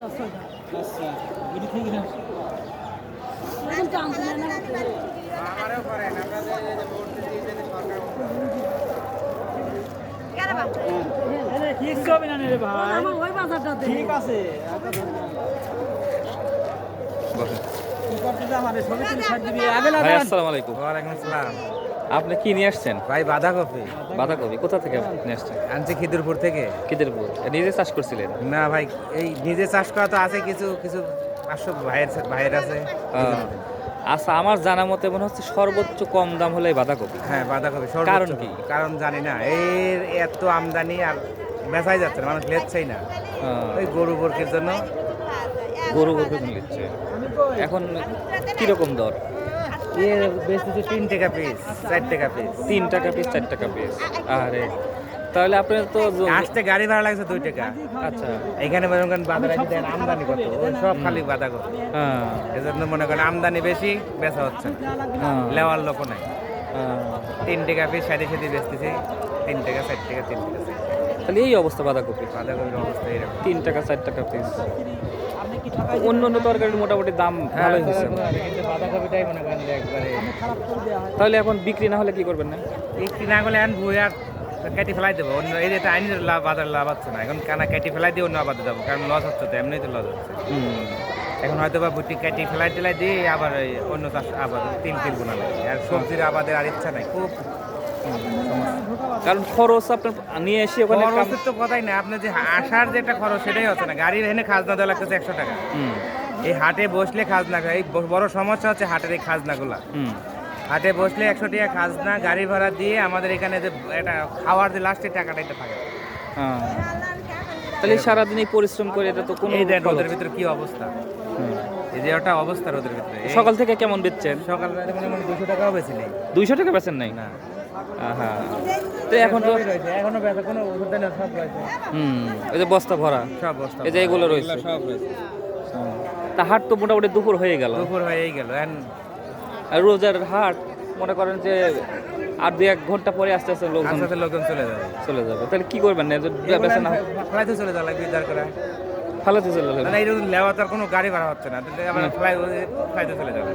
আচ্ছা এটি ঠিক না আমারও করেন আমরা যে ভোট দিতে যে সরকার ঠিক হবে না রে ভাই ওই বাজারটাতে ঠিক আছে ভাই আসসালামু আলাইকুম। ওয়ালাইকুম আসসালাম। আপনি কি নিয়ে আসছেন? ভাই বাঁধাকপি বাঁধাকপি কোথা থেকে নিয়ে আসছেন? আনছি খিদিরপুর থেকে। কিদেরপুর নিজে চাষ করছিলেন? না ভাই, এই নিজে চাষ করা তো আছে, কিছু কিছু 500 ভাইয়ের আছে। আচ্ছা, আমার জানা মতে মনে হচ্ছে সর্বোচ্চ কম দাম হলে এই বাঁধাকপি। হ্যাঁ বাঁধাকপি সর্বোচ্চ। কারণ কি? কারণ জানি না, এর এত আমদানি আর বেচাই যাচ্ছে না, মানুষ লেচ্ছেই না। ওই গরু বর্গের জন্য গরু গরু নিচ্ছে। এখন কিরকম দর? এর বেচতেছে 3 টাকা পিস, 4 টাকা পিস। 3 টাকা পিস, 4 টাকা পিস। আরে তাহলে আপনার তো আসতে গাড়ি ভাড়া লাগছে 2 টাকা। আচ্ছা, এখানে মনে করেন বাজারে দেন আমদানি কত, ওই সব খালি বাঁধাকপি। হ্যাঁ এজন্য মনে করেন আমদানি বেশি, বেচা হচ্ছে না। হ্যাঁ, লেওয়ার লোক নাই। হ্যাঁ। 3 টাকা পিস সাইডে সাইডে বেচতেছে, 3 টাকা 4 টাকা 3 টাকা 4 টাকা। তাহলে এই অবস্থা বাঁধাকপির। বাঁধাকপির অবস্থা এরকম। 3 টাকা 4 টাকা পিস। অন্য অন্য তরকারির মোটামুটি দাম ভালোই হয়েছে। কিন্তু বাঁধাকপিটাই মনে করেন যে একবারে তাহলে এখন বিক্রি না হলে কি করবেন না? বিক্রি না করলে এখন ভুয়ে আর কেটে ফেলাই দেবো। অন্য এই যে আইনি লাভ, বাজার লাভ হচ্ছে না, এখন কানা কেটে ফেলাই দিয়ে অন্য আবাদে যাবো, কারণ লস হচ্ছে তো, এমনিই তো লস হচ্ছে। এখন হয়তো বা বুটি কেটে ফেলাই টেলাই দিয়ে আবার ওই অন্য চাষ আবাদ তিল বোনা লাগে। আর সবজির আবাদের আর ইচ্ছা নাই, খুব কারণ খরচ আপনার নিয়ে এসে ওখানে খরচের তো কথাই না। আপনার যে আসার যে একটা খরচ, সেটাই হচ্ছে না। গাড়ির এখানে খাজনা দেওয়া লাগতেছে 100 টাকা। এই হাটে বসলে খাজনা, এই বড় সমস্যা হচ্ছে হাটের এই খাজনাগুলা। হাটে বসলে 100 টাকা খাজনা, গাড়ি ভাড়া দিয়ে আমাদের এখানে যে এটা খাওয়ার যে লাস্টের টাকাটা এটা থাকে। তাহলে সারাদিন এই পরিশ্রম করে এটা তো কোনো এই দেন রোদের ভিতরে কি অবস্থা, এই যে ওটা অবস্থা রোদের ভিতরে। সকাল থেকে কেমন বেচছেন? সকাল 200 টাকাও বেশি নেই। 200 টাকা বেচেন নাই? না, হ্যাঁ। তো এখন তো এখনো বেচা কোনো ওষুধ দেন সব রয়েছে। এই যে বস্তা ভরা সব বস্তা এই যে এগুলো রয়েছে সব রয়েছে। তা হাট তো মোটামুটি দুপুর হয়ে গেল। দুপুর হয়েই গেল। আর রোজার হাট মনে করেন যে আর 2-1 ঘন্টা পরে আস্তে আস্তে লোকজন আস্তে আস্তে লোকজন চলে যাবে। তাহলে কি করবেন না? বেচা না ফ্লাইতে চলে যাওয়া লাগবে দাঁড় করা। ফালাতে চলে যাবে। না, এইরকম লেওয়া তো আর কোনো গাড়ি ভাড়া হচ্ছে না, তাহলে আবার ফ্লাইতে চলে যাবে।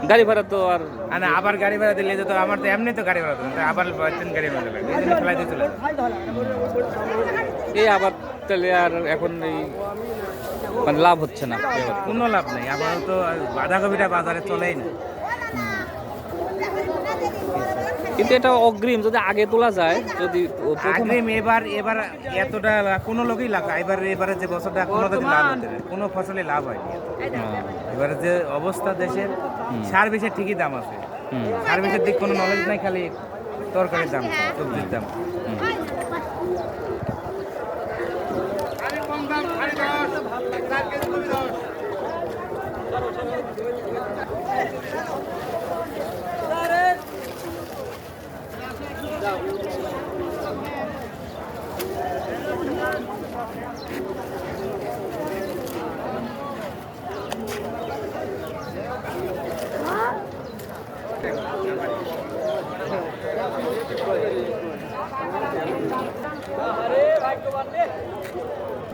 গাড়ি ভাড়া তো আর না, আবার গাড়ি ভাড়া দিলে তো আমার তো এমনি তো গাড়ি ভাড়া দেবে, আবার ট্রেন গাড়ি ভাড়া লাগবে, এই জন্য ফ্লাইতে চলে যাবে। এই আবার তাহলে আর এখন এই মানে লাভ হচ্ছে না। কোনো লাভ নেই। আবার তো বাঁধাকপিটা বাজারে চলেই না। কিন্তু এটা অগ্রিম যদি আগে তোলা যায়, যদি আগ্রিম এবার এতটা কোনো লোকই লাগায়। এবারে যে বছরটা কোনো লাভ হতে না, কোনো ফসলে লাভ হয়নি। এবারে যে অবস্থা দেশের, সার বিষের ঠিকই দাম আছে, সার বিষের দিক কোনো নলেজ নাই, খালি তরকারির দাম, সবজির দাম।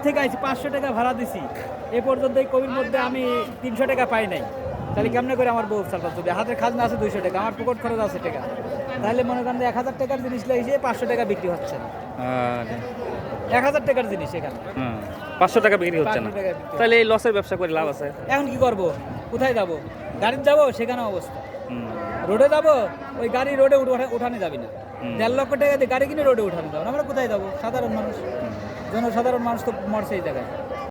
থেকে আইছি 500 টাকা ভাড়া দিছি, এ পর্যন্ত এই কবির মধ্যে আমি 300 টাকা পাই নাই। তাহলে কেমনে করে আমার বউ চালাতে হবে? হাতের খাজনা আছে 200 টাকা, আমার পকেট খরচ আছে টাকা। তাহলে মনে করেন 1000 টাকার জিনিস লাগিয়েছে, 500 টাকা বিক্রি হচ্ছে না। 1000 টাকার জিনিস এখানে 500 টাকা বিক্রি হচ্ছে না। 500 টাকা বিক্রি। তাহলে এই লসের ব্যবসা করে লাভ আছে? এখন কি করব? কোথায় যাব? গাড়িতে যাব, সেখানে অবস্থা। রোডে যাব, ওই গাড়ি রোডে উঠানো যাবে না। 1.5 লক্ষ টাকা দিয়ে গাড়ি কিনে রোডে উঠানো যাবে না। আমরা কোথায় যাব? সাধারণ মানুষ, জনসাধারণ মানুষ তো মরছে এই জায়গায়।